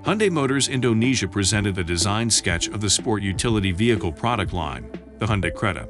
Hyundai Motors Indonesia presented a design sketch of the sport utility vehicle product line, the Hyundai CRETA,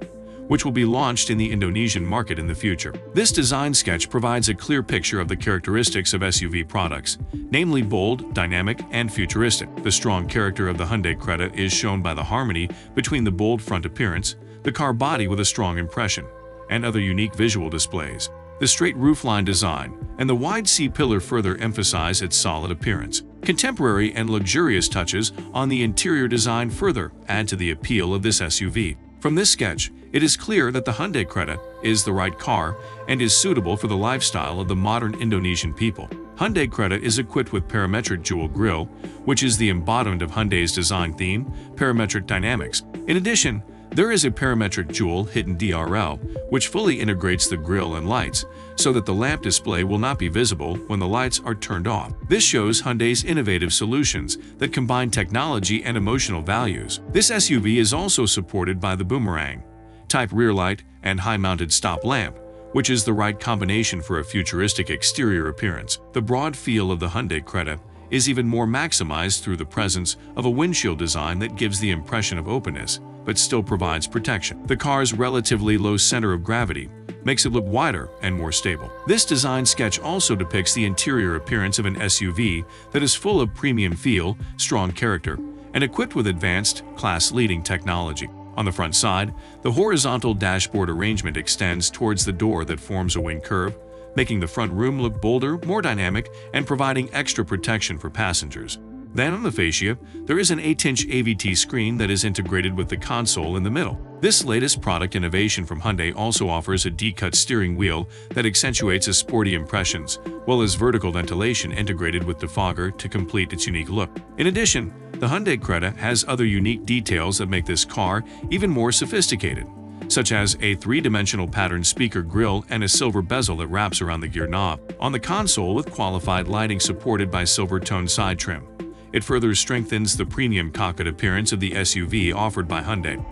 which will be launched in the Indonesian market in the future. This design sketch provides a clear picture of the characteristics of SUV products, namely bold, dynamic, and futuristic. The strong character of the Hyundai CRETA is shown by the harmony between the bold front appearance, the car body with a strong impression, and other unique visual displays. The straight roofline design and the wide C-pillar further emphasize its solid appearance. Contemporary and luxurious touches on the interior design further add to the appeal of this SUV. From this sketch, it is clear that the Hyundai CRETA is the right car and is suitable for the lifestyle of the modern Indonesian people. Hyundai CRETA is equipped with parametric jewel grille, which is the embodiment of Hyundai's design theme, parametric dynamics. In addition, there is a parametric jewel hidden DRL, which fully integrates the grille and lights, so that the lamp display will not be visible when the lights are turned off. This shows Hyundai's innovative solutions that combine technology and emotional values. This SUV is also supported by the boomerang-type rear light and high-mounted stop lamp, which is the right combination for a futuristic exterior appearance. The broad feel of the Hyundai CRETA is even more maximized through the presence of a windshield design that gives the impression of openness, but still provides protection. The car's relatively low center of gravity makes it look wider and more stable. This design sketch also depicts the interior appearance of an SUV that is full of premium feel, strong character, and equipped with advanced, class-leading technology. On the front side, the horizontal dashboard arrangement extends towards the door that forms a wing curve, making the front room look bolder, more dynamic, and providing extra protection for passengers. Then on the fascia, there is an 8-inch AVT screen that is integrated with the console in the middle. This latest product innovation from Hyundai also offers a D-cut steering wheel that accentuates its sporty impressions, while as vertical ventilation integrated with defogger to complete its unique look. In addition, the Hyundai CRETA has other unique details that make this car even more sophisticated, such as a 3-dimensional pattern speaker grille and a silver bezel that wraps around the gear knob. On the console with qualified lighting supported by silver-toned side trim, it further strengthens the premium cockpit appearance of the SUV offered by Hyundai.